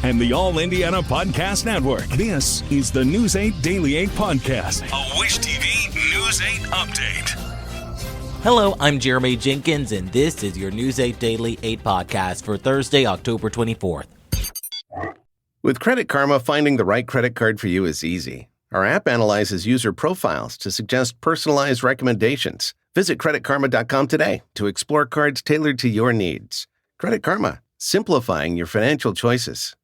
and the All Indiana Podcast Network. This is the News 8 Daily 8 Podcast, a Wish TV News 8 update. Hello, I'm Jeremy Jenkins, and this is your News 8 Daily 8 Podcast for Thursday, October 24th. With Credit Karma, finding the right credit card for you is easy. Our app analyzes user profiles to suggest personalized recommendations. Visit creditkarma.com today to explore cards tailored to your needs. Credit Karma, simplifying your financial choices.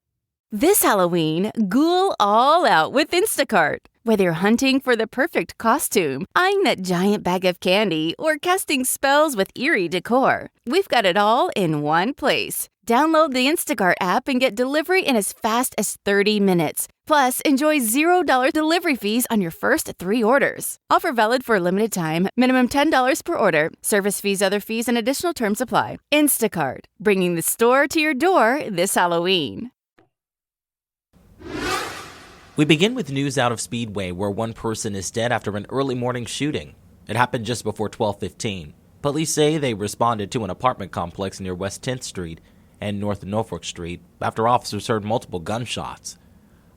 This Halloween, ghoul all out with Instacart. Whether you're hunting for the perfect costume, eyeing that giant bag of candy, or casting spells with eerie decor, we've got it all in one place. Download the Instacart app and get delivery in as fast as 30 minutes. Plus, enjoy $0 delivery fees on your first 3 orders. Offer valid for a limited time. Minimum $10 per order. Service fees, other fees, and additional terms apply. Instacart, bringing the store to your door this Halloween. We begin with news out of Speedway, where one person is dead after an early morning shooting. It happened just before 12:15. Police say they responded to an apartment complex near West 10th Street and North Norfolk Street after officers heard multiple gunshots.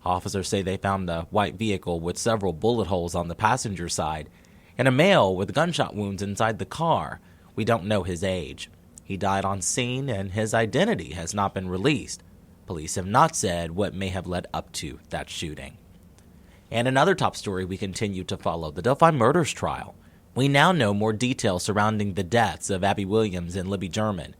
Officers say they found a white vehicle with several bullet holes on the passenger side and a male with gunshot wounds inside the car. We don't know his age. He died on scene and his identity has not been released. Police have not said what may have led up to that shooting. And another top story we continue to follow, the Delphi Murders trial. We now know more details surrounding the deaths of Abby Williams and Libby German.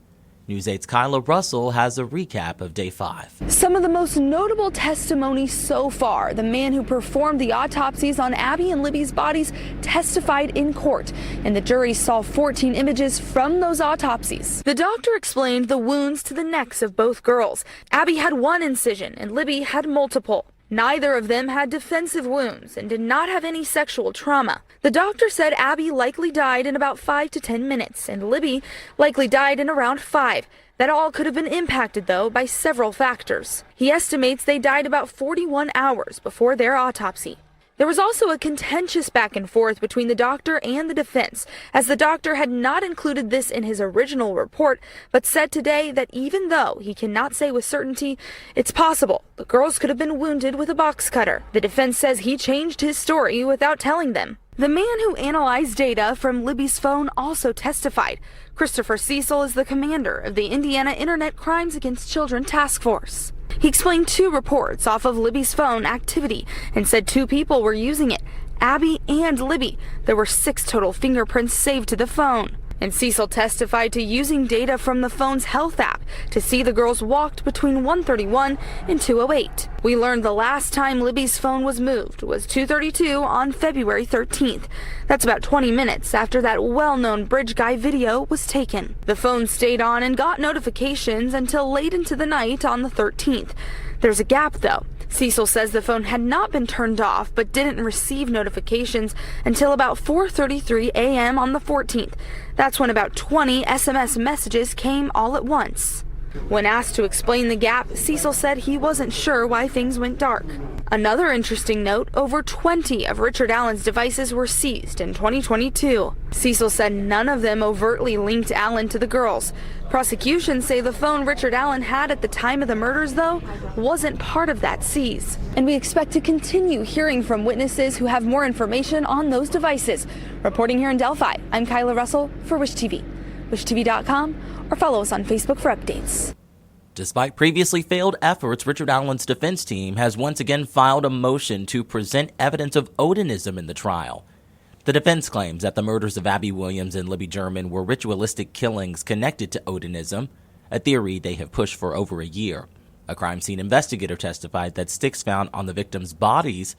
News 8's Kyla Russell has a recap of Day 5. Some of the most notable testimony so far. The man who performed the autopsies on Abby and Libby's bodies testified in court, and the jury saw 14 images from those autopsies. The doctor explained the wounds to the necks of both girls. Abby had one incision and Libby had multiple. Neither of them had defensive wounds and did not have any sexual trauma. The doctor said Abby likely died in about 5 to 10 minutes and Libby likely died in around 5. That all could have been impacted, though, by several factors. He estimates they died about 41 hours before their autopsy. There was also a contentious back and forth between the doctor and the defense, as the doctor had not included this in his original report, but said today that even though he cannot say with certainty, it's possible the girls could have been wounded with a box cutter. The defense says he changed his story without telling them. The man who analyzed data from Libby's phone also testified. Christopher Cecil is the commander of the Indiana Internet Crimes Against Children Task Force. He explained 2 reports off of Libby's phone activity and said 2 people were using it, Abby and Libby. There were 6 total fingerprints saved to the phone. And Cecil testified to using data from the phone's health app to see the girls walked between 1:31 and 2:08. We learned the last time Libby's phone was moved was 2:32 on February 13th. That's about 20 minutes after that well-known bridge guy video was taken. The phone stayed on and got notifications until late into the night on the 13th. There's a gap, though. Cecil says the phone had not been turned off but didn't receive notifications until about 4:33 a.m. on the 14th. That's when about 20 SMS messages came all at once. When asked to explain the gap, Cecil said he wasn't sure why things went dark. Another interesting note, over 20 of Richard Allen's devices were seized in 2022. Cecil said none of them overtly linked Allen to the girls. Prosecution say the phone Richard Allen had at the time of the murders, though, wasn't part of that seize. And we expect to continue hearing from witnesses who have more information on those devices. Reporting here in Delphi, I'm Kyla Russell for Wish TV. WishTV.com or follow us on Facebook for updates. Despite previously failed efforts, Richard Allen's defense team has once again filed a motion to present evidence of Odinism in the trial. The defense claims that the murders of Abby Williams and Libby German were ritualistic killings connected to Odinism, a theory they have pushed for over a year. A crime scene investigator testified that sticks found on the victims' bodies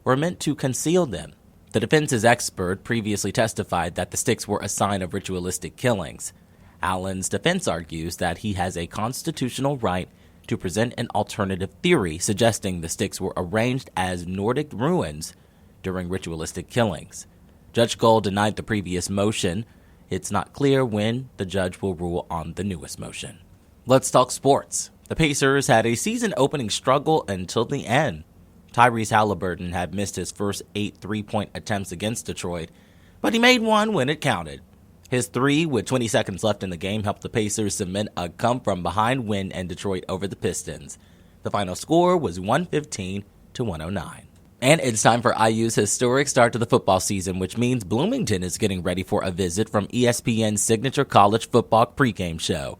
were meant to conceal them. The defense's expert previously testified that the sticks were a sign of ritualistic killings. Allen's defense argues that he has a constitutional right to present an alternative theory suggesting the sticks were arranged as Nordic ruins during ritualistic killings. Judge Gold denied the previous motion. It's not clear when the judge will rule on the newest motion. Let's talk sports. The Pacers had a season-opening struggle until the end. Tyrese Halliburton had missed his first 8 three-point attempts against Detroit, but he made one when it counted. His 3 with 20 seconds left in the game helped the Pacers cement a come-from-behind win in Detroit over the Pistons. The final score was 115 to 109. And it's time for IU's historic start to the football season, which means Bloomington is getting ready for a visit from ESPN's signature college football pregame show.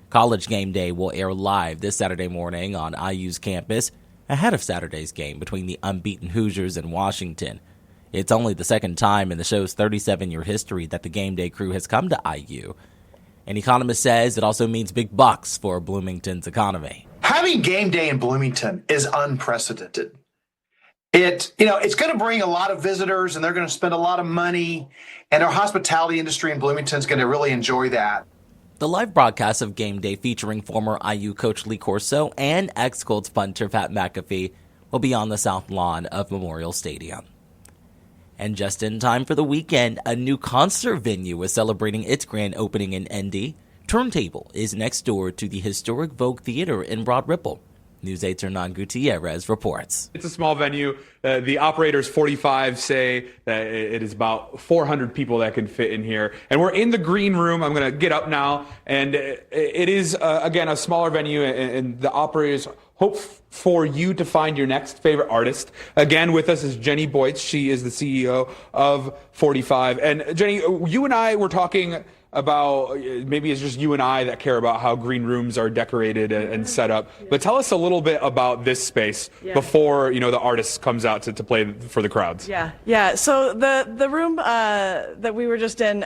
College Game Day will air live this Saturday morning on IU's campus, ahead of Saturday's game between the unbeaten Hoosiers and Washington. It's only the second time in the show's 37-year history that the Game Day crew has come to IU. An economist says it also means big bucks for Bloomington's economy. Having Game Day in Bloomington is unprecedented. It's going to bring a lot of visitors, and they're going to spend a lot of money, and our hospitality industry in Bloomington is going to really enjoy that. The live broadcast of Game Day, featuring former IU coach Lee Corso and ex-Colts punter Pat McAfee, will be on the south lawn of Memorial Stadium. And just in time for the weekend, a new concert venue is celebrating its grand opening in Indy. Turntable is next door to the historic Vogue Theater in Broad Ripple. News 8's Hernan Gutierrez reports. It's a small venue. The operators 45 say that it is about 400 people that can fit in here. And we're in the green room. I'm going to get up now. And it is, again, a smaller venue. And the operators hope for you to find your next favorite artist. Again, with us is Jenny Boytz. She is the CEO of 45. And Jenny, you and I were talking about, maybe it's just you and I that care about how green rooms are decorated and set up. But tell us a little bit about this space before, the artist comes out to play for the crowds. Yeah. So the room that we were just in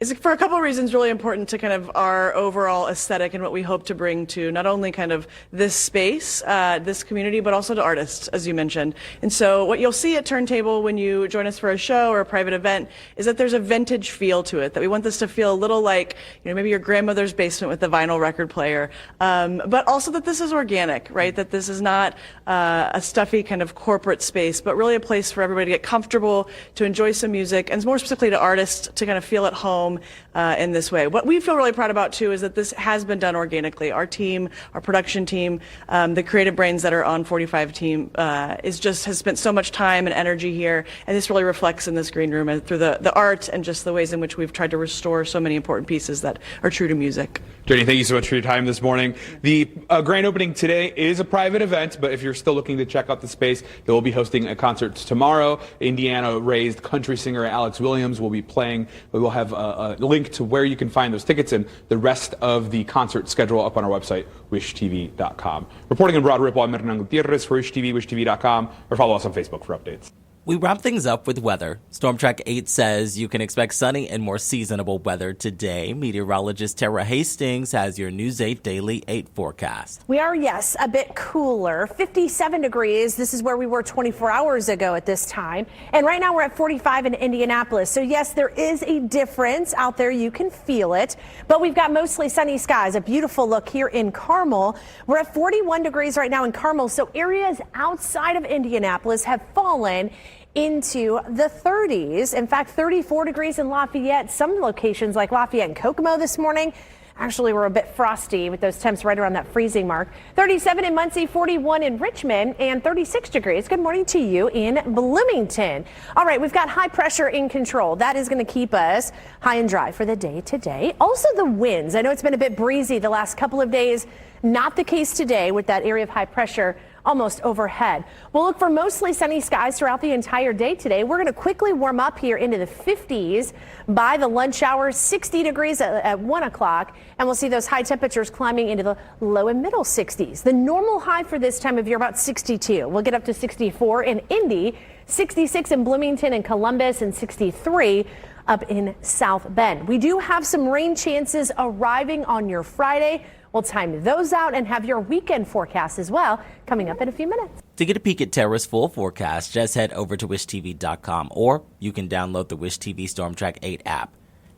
is, for a couple of reasons, really important to kind of our overall aesthetic and what we hope to bring to not only kind of this space, this community, but also to artists, as you mentioned. And so what you'll see at Turntable when you join us for a show or a private event is that there's a vintage feel to it, that we want this to feel a little like, maybe your grandmother's basement with the vinyl record player, but also that this is organic, right? That this is not a stuffy kind of corporate space, but really a place for everybody to get comfortable, to enjoy some music, and more specifically to artists to kind of feel at home in this way. What we feel really proud about too is that this has been done organically. Our team, our production team, the creative brains that are on 45 team has spent so much time and energy here, and this really reflects in this green room and through the art and just the ways in which we've tried to restore so many important pieces that are true to music. Jenny, thank you so much for your time this morning. The grand opening today is a private event, but if you're still looking to check out the space, they will be hosting a concert tomorrow. Indiana-raised country singer Alex Williams will be playing. We will have a link to where you can find those tickets and the rest of the concert schedule up on our website, wishtv.com. Reporting in Broad Ripple, I'm Hernan Gutierrez for WishTV, wishtv.com, or follow us on Facebook for updates. We wrap things up with weather. Storm Track 8 says you can expect sunny and more seasonable weather today. Meteorologist Tara Hastings has your News 8 Daily 8 forecast. We are, yes, a bit cooler. 57 degrees. This is where we were 24 hours ago at this time. And right now we're at 45 in Indianapolis. So, yes, there is a difference out there. You can feel it. But we've got mostly sunny skies. A beautiful look here in Carmel. We're at 41 degrees right now in Carmel. So areas outside of Indianapolis have fallen into the 30s. In fact, 34 degrees in Lafayette. Some locations like Lafayette and Kokomo this morning actually were a bit frosty with those temps right around that freezing mark. 37 in Muncie, 41 in Richmond, and 36 degrees. Good morning to you in Bloomington. All right, we've got high pressure in control. That is going to keep us high and dry for the day today. Also the winds. I know it's been a bit breezy the last couple of days. Not the case today with that area of high pressure almost overhead. We'll look for mostly sunny skies throughout the entire day today. We're going to quickly warm up here into the 50s by the lunch hour, 60 degrees at 1 o'clock, and we'll see those high temperatures climbing into the low and middle 60s. The normal high for this time of year, about 62. We'll get up to 64 in Indy, 66 in Bloomington and Columbus, and 63 up in South Bend. We do have some rain chances arriving on your Friday. We'll time those out and have your weekend forecast as well coming up in a few minutes. To get a peek at Tara's full forecast, just head over to wishtv.com, or you can download the Wish TV Storm Track 8 app.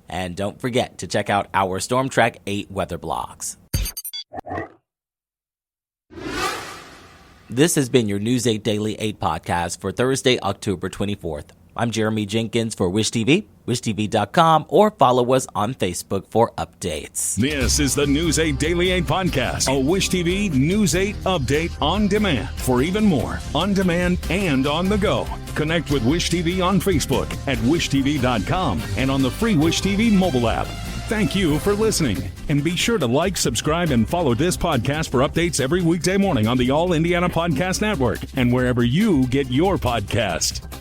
And don't forget to check out our Storm Track 8 weather blogs. This has been your News 8 Daily 8 podcast for Thursday, October 24th. I'm Jeremy Jenkins for Wish TV, wishtv.com, or follow us on Facebook for updates. This is the News 8 Daily 8 podcast, a Wish TV News 8 update on demand. For even more, on demand and on the go, connect with Wish TV on Facebook at wishtv.com and on the free Wish TV mobile app. Thank you for listening. And be sure to like, subscribe, and follow this podcast for updates every weekday morning on the All Indiana Podcast Network and wherever you get your podcast.